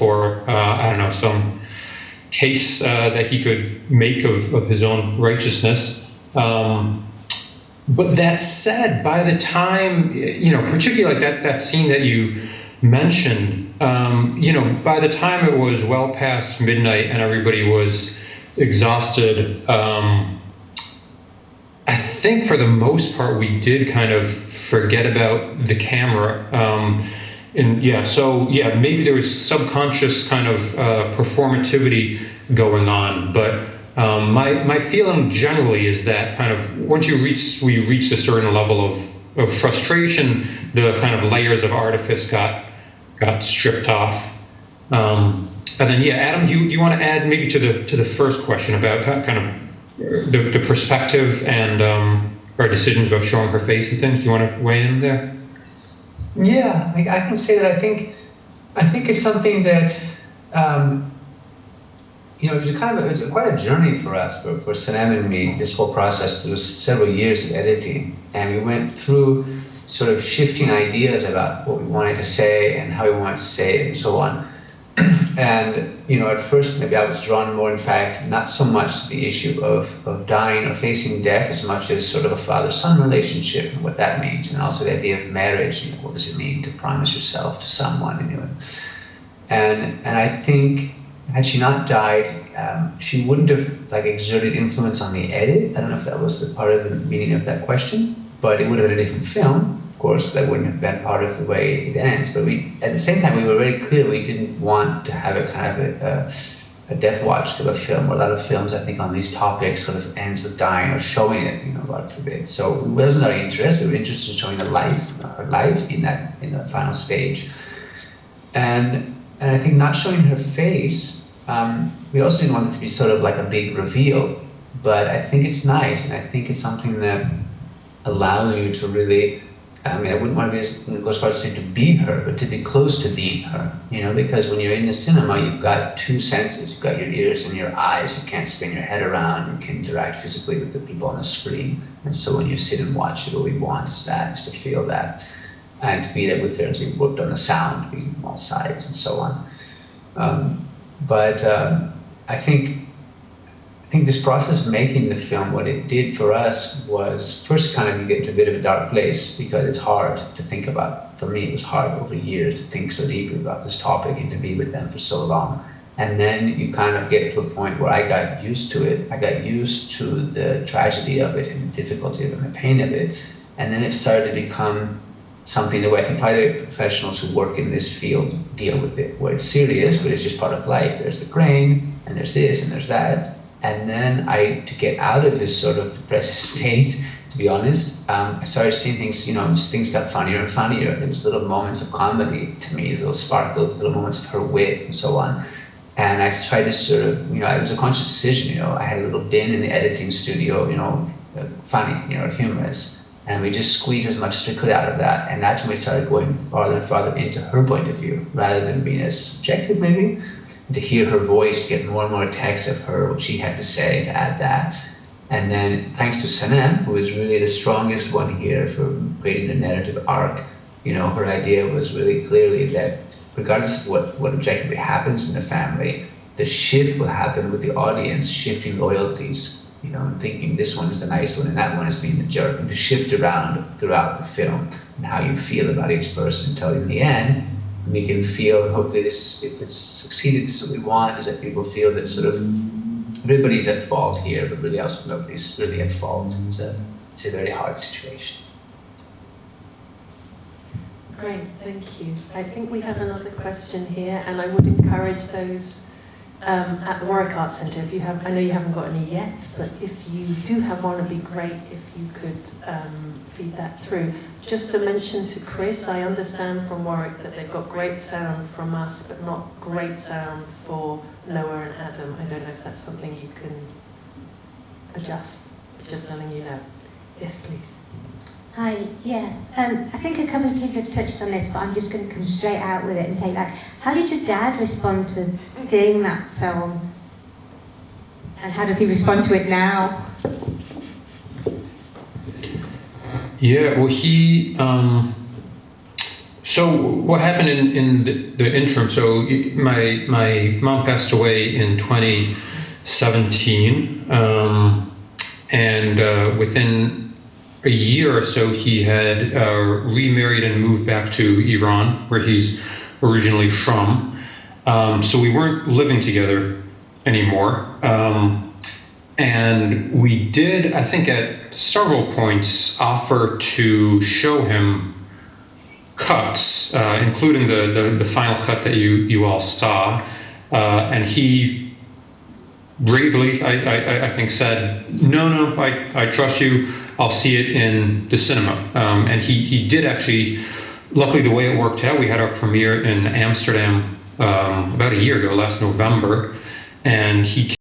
for, I don't know, some case that he could make of his own righteousness. But that said, by the time, particularly like that scene that you mentioned, by the time it was well past midnight and everybody was exhausted, I think for the most part we did kind of forget about the camera. Maybe there was subconscious kind of performativity going on, but my feeling generally is that kind of once we reached a certain level of frustration, the kind of layers of artifice got stripped off. And then Adam, do you want to add maybe to the first question about kind of the perspective and our decisions about showing her face and things? Do you want to weigh in there? Yeah, I can say that I think it's something that it was quite a journey for us, for Sanem and me. This whole process, there was several years of editing, and we went through sort of shifting ideas about what we wanted to say and how we wanted to say it and so on. And at first maybe I was drawn more, in fact, not so much to the issue of dying or facing death as much as sort of a father-son relationship and what that means, and also the idea of marriage. What does it mean to promise yourself to someone? And I think had she not died, she wouldn't have exerted influence on the edit. I don't know if that was the part of the meaning of that question, but it would have been a different film, of course, because that wouldn't have been part of the way it ends. But at the same time, we were very clear we didn't want to have a kind of a death watch of a film. A lot of films, I think, on these topics sort of ends with dying or showing it, God forbid. So it wasn't our interest. We were interested in showing her life in the final stage. And I think not showing her face, we also didn't want it to be sort of like a big reveal, but I think it's nice, and I think it's something that allows you to really, I wouldn't want to go as far as saying to be her, but to be close to being her, because when you're in the cinema, you've got two senses. You've got your ears and your eyes. You can't spin your head around. You can interact physically with the people on the screen. And so when you sit and watch it, what we want is to feel that, and to be there with her as we worked on the sound, being on all sides and so on. But I think this process of making the film, what it did for us was first kind of you get into a bit of a dark place because it's hard to think about. For me, it was hard over years to think so deeply about this topic and to be with them for so long. And then you kind of get to a point where I got used to it. I got used to the tragedy of it and the difficulty of it and the pain of it. And then it started to become something the way I think private professionals who work in this field deal with it, where it's serious, but it's just part of life. There's the grain, and there's this, and there's that. And then to get out of this sort of depressive state, to be honest, I started seeing things, just things got funnier and funnier. There was little moments of comedy to me, little sparkles, little moments of her wit and so on. And I tried to sort of, it was a conscious decision, I had a little din in the editing studio, funny, humorous. And we just squeezed as much as we could out of that. And that's when we started going farther and farther into her point of view, rather than being as subjective maybe. And to hear her voice, to get more and more text of her, what she had to say, to add that. And then thanks to Sanem, who is really the strongest one here for creating the narrative arc, her idea was really clearly that regardless of what objectively happens in the family, the shift will happen with the audience shifting loyalties. And thinking this one is the nice one and that one is being the jerk, and to shift around throughout the film and how you feel about each person until in the end we can feel, and hopefully if it's succeeded, this is what we want, is that people feel that sort of everybody's at fault here, but really also nobody's really at fault. It's a very hard situation. Great, thank you. I think we have another question here, and I would encourage those at the Warwick Arts Centre, if you have, I know you haven't got any yet, but if you do have one, it'd be great if you could feed that through. Just to mention to Chris, I understand from Warwick that they've got great sound from us, but not great sound for Noah and Adam. I don't know if that's something you can adjust. Just letting you know. Yes, please. Hi, yes. I think a couple of people have touched on this, but I'm just going to come straight out with it and say, how did your dad respond to seeing that film? And how does he respond to it now? Yeah, well, he So what happened in the interim? So my mom passed away in 2017, and within a year or so, he had remarried and moved back to Iran, where he's originally from. So we weren't living together anymore. And we did, I think, at several points, offer to show him cuts, including the final cut that you all saw, and he bravely, I think, said, no, I trust you, I'll see it in the cinema. And he did actually, luckily the way it worked out, we had our premiere in Amsterdam about a year ago, last November, and he